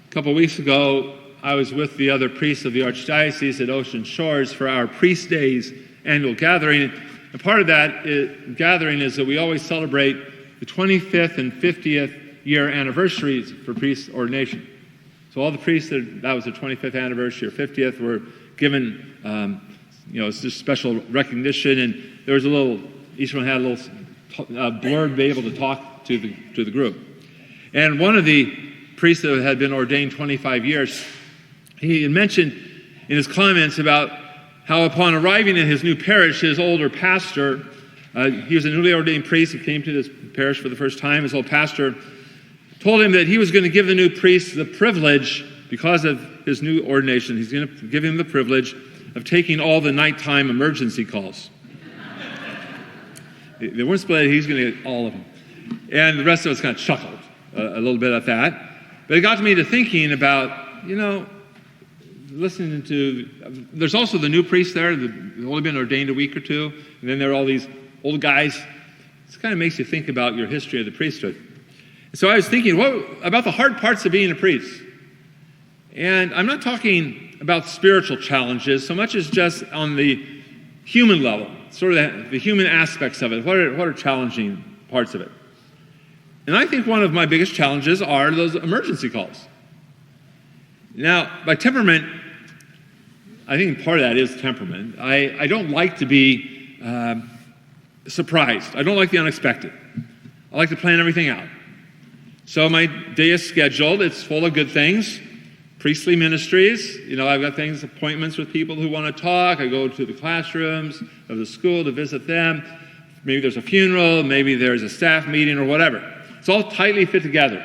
A couple weeks ago, I was with the other priests of the Archdiocese at Ocean Shores for our Priest Days annual gathering. And part of that gathering is that we always celebrate the 25th and 50th year anniversaries for priest ordination. So all the priests that was their 25th anniversary or 50th were given, it's just special recognition. And there was each one had a little blurb to be able to talk to the group. And one of the priests that had been ordained 25 years, he had mentioned in his comments about how upon arriving in his new parish, his older pastor, he was a newly ordained priest who came to this parish for the first time. His old pastor told him that he was going to give the new priest the privilege, because of his new ordination, he's going to give him the privilege of taking all the nighttime emergency calls. They weren't split, he's going to get all of them. And the rest of us kind of chuckled a little bit at that. But it got me to thinking about, listening to, there's also the new priests there that have only been ordained a week or two, and then there are all these old guys. This kind of makes you think about your history of the priesthood. So I was thinking, what about the hard parts of being a priest? And I'm not talking about spiritual challenges so much as just on the human level, sort of the human aspects of it. What are challenging parts of it? And I think one of my biggest challenges are those emergency calls. Now, by temperament, I think part of that is temperament. I don't like to be surprised. I don't like the unexpected. I like to plan everything out. So my day is scheduled. It's full of good things. Priestly ministries. I've got appointments with people who want to talk. I go to the classrooms of the school to visit them. Maybe there's a funeral. Maybe there's a staff meeting or whatever. It's all tightly fit together.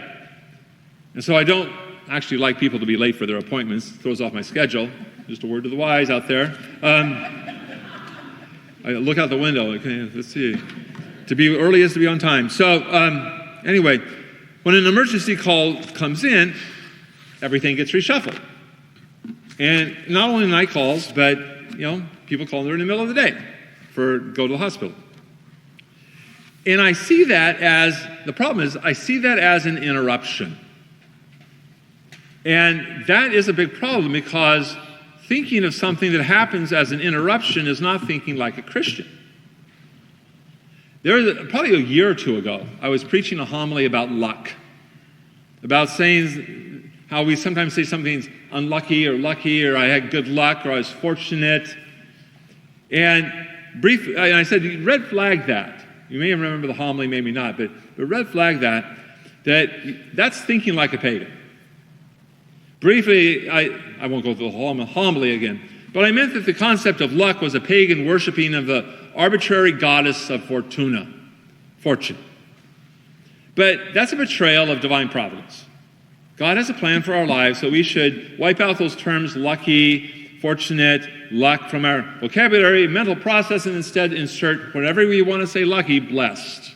And so I don't actually like people to be late for their appointments. It throws off my schedule. Just a word to the wise out there. I look out the window. Okay, let's see. To be early is to be on time. So anyway, when an emergency call comes in, everything gets reshuffled. And not only night calls, but people call in the middle of the day go to the hospital. And I see that as an interruption. And that is a big problem, because thinking of something that happens as an interruption is not thinking like a Christian. Probably a year or two ago, I was preaching a homily about luck, about saying how we sometimes say something's unlucky or lucky, or I had good luck, or I was fortunate. And I said, red flag that. You may remember the homily, maybe not, but red flag that's thinking like a pagan. Briefly, I won't go through the homily again, but I meant that the concept of luck was a pagan worshiping of the arbitrary goddess of fortuna, fortune. But that's a betrayal of divine providence. God has a plan for our lives, so we should wipe out those terms lucky, fortunate, luck from our vocabulary, mental process, and instead insert whatever we want to say lucky, blessed.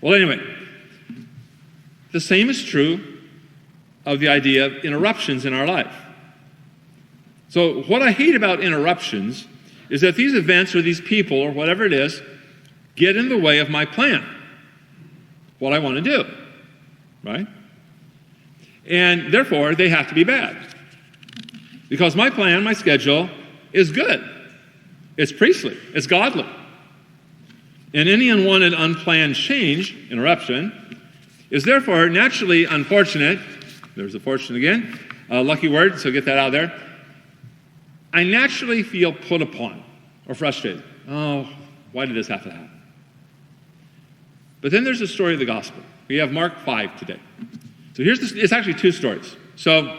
Well, anyway, the same is true of the idea of interruptions in our life. So what I hate about interruptions is that these events or these people or whatever it is get in the way of my plan, what I want to do, right? And therefore, they have to be bad. Because my plan, my schedule, is good. It's priestly. It's godly. And any unwanted, unplanned change, interruption, is therefore naturally unfortunate. There's the fortune again. Lucky word, so get that out there. I naturally feel put upon or frustrated. Oh, why did this have to happen? But then there's the story of the gospel. We have Mark 5 today. So it's actually two stories. So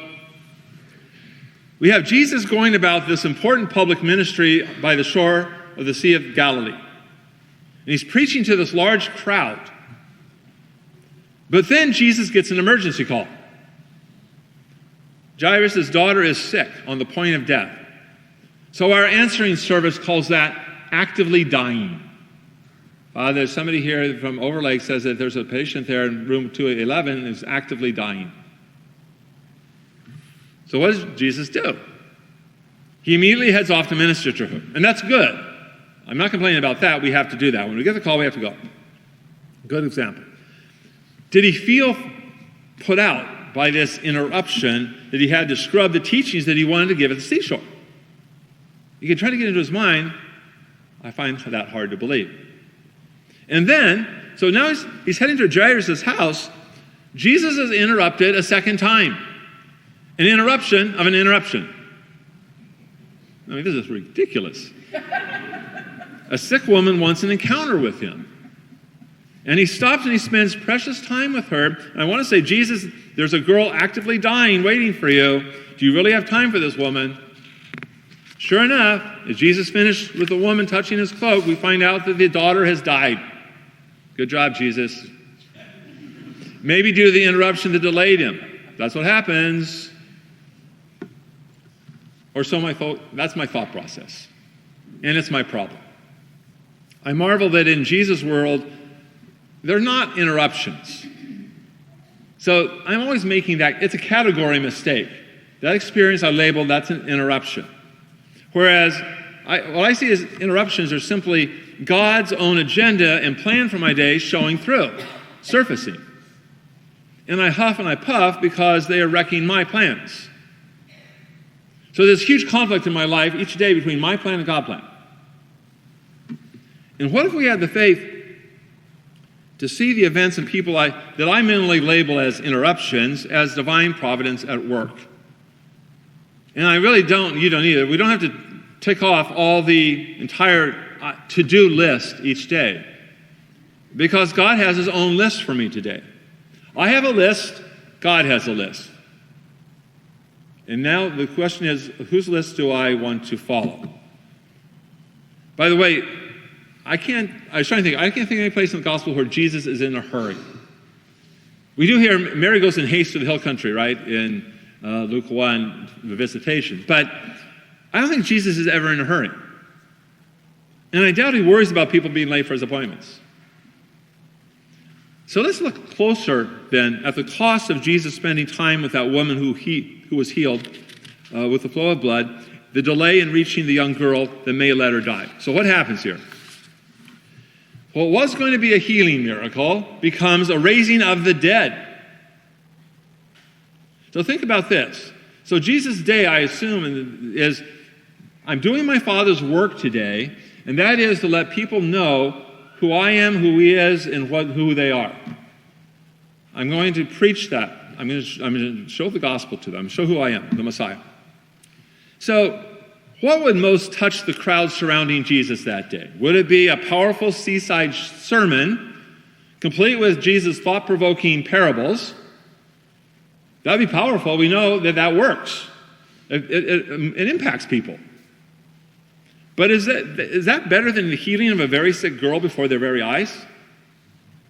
we have Jesus going about this important public ministry by the shore of the Sea of Galilee. And he's preaching to this large crowd. But then Jesus gets an emergency call. Jairus' daughter is sick, on the point of death. So our answering service calls that actively dying. There's somebody here from Overlake says that there's a patient there in room 211 who's actively dying. So what does Jesus do? He immediately heads off to minister to her. And that's good. I'm not complaining about that. We have to do that. When we get the call, we have to go. Good example. Did he feel put out by this interruption that he had to scrub the teachings that he wanted to give at the seashore. You can try to get into his mind. I find that hard to believe. And then, so now he's heading to Jairus' house. Jesus is interrupted a second time. An interruption of an interruption. I mean, this is ridiculous. A sick woman wants an encounter with him. And he stops and he spends precious time with her. And I want to say, Jesus, there's a girl actively dying, waiting for you. Do you really have time for this woman? Sure enough, as Jesus finished with the woman touching his cloak, we find out that the daughter has died. Good job, Jesus. Maybe due to the interruption that delayed him. That's what happens. Or so that's my thought process. And it's my problem. I marvel that in Jesus' world, they're not interruptions. So I'm always making that, it's a category mistake. That experience I labeled, that's an interruption. Whereas what I see as interruptions are simply God's own agenda and plan for my day showing through, surfacing. And I huff and I puff because they are wrecking my plans. So there's huge conflict in my life each day between my plan and God's plan. And what if we had the faith to see the events and people that I mentally label as interruptions as divine providence at work? And I really don't, you don't either. We don't have to tick off all the entire to-do list each day, because God has his own list for me today. I have a list, God has a list. And now the question is, whose list do I want to follow? By the way, I can't think of any place in the gospel where Jesus is in a hurry. We do hear Mary goes in haste to the hill country, right, in Luke 1, the visitation. But I don't think Jesus is ever in a hurry. And I doubt he worries about people being late for his appointments. So let's look closer then at the cost of Jesus spending time with that woman who was healed with the flow of blood, the delay in reaching the young girl that may let her die. So what happens here? What was going to be a healing miracle becomes a raising of the dead. So think about this. So Jesus' day, I assume, is I'm doing my Father's work today, and that is to let people know who I am, who he is, and who they are. I'm going to preach that. I'm going to show the gospel to them. I'm going to show who I am, the Messiah. So what would most touch the crowd surrounding Jesus that day? Would it be a powerful seaside sermon, complete with Jesus' thought-provoking parables? That would be powerful. We know that works. It impacts people. But is that better than the healing of a very sick girl before their very eyes?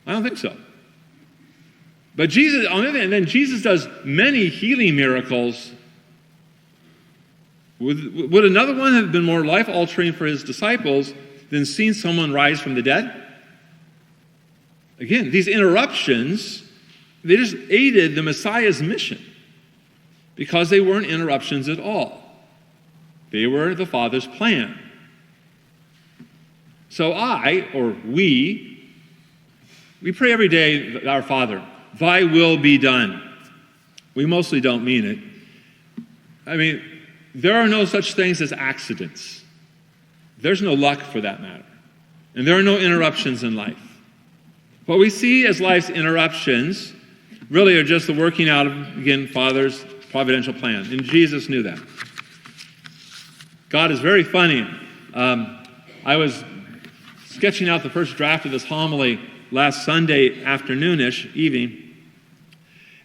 I don't think so. But Jesus, on the other hand, then Jesus does many healing miracles. Would another one have been more life-altering for his disciples than seeing someone rise from the dead? Again, these interruptions, they just aided the Messiah's mission because they weren't interruptions at all. They were the Father's plan. So we pray every day, our Father, thy will be done. We mostly don't mean it. I mean, there are no such things as accidents. There's no luck for that matter. And there are no interruptions in life. What we see as life's interruptions really are just the working out of, again, Father's providential plan. And Jesus knew that. God is very funny. I was sketching out the first draft of this homily last Sunday afternoonish, evening.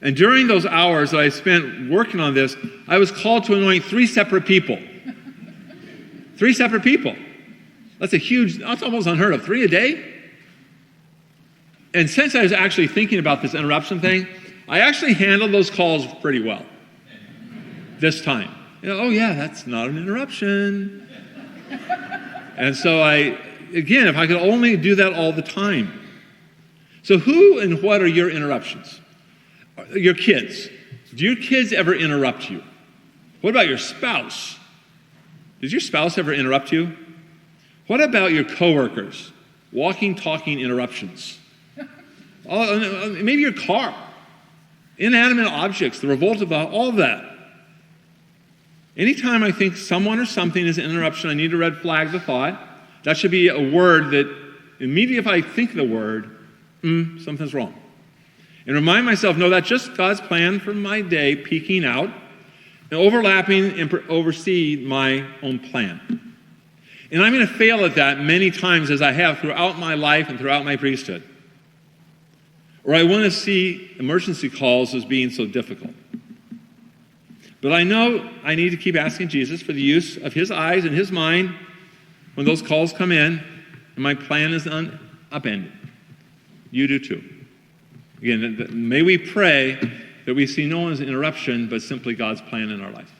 And during those hours that I spent working on this, I was called to anoint 3 separate people. 3 separate people. That's almost unheard of. 3 a day? And since I was actually thinking about this interruption thing, I actually handled those calls pretty well this time. Oh yeah, that's not an interruption. And so again, if I could only do that all the time. So who and what are your interruptions? Your kids. Do your kids ever interrupt you? What about your spouse? Does your spouse ever interrupt you? What about your coworkers? Walking, talking interruptions. Maybe your car. inanimate objects, the revolt of all of that. Anytime I think someone or something is an interruption, I need to red flag the thought. That should be a word that immediately if I think the word, something's wrong. And remind myself, no, that's just God's plan for my day peeking out and overlapping and oversee my own plan. And I'm going to fail at that many times, as I have throughout my life and throughout my priesthood. Or I want to see emergency calls as being so difficult. But I know I need to keep asking Jesus for the use of his eyes and his mind when those calls come in and my plan is upended. You do too. Again, may we pray that we see no one as an interruption, but simply God's plan in our life.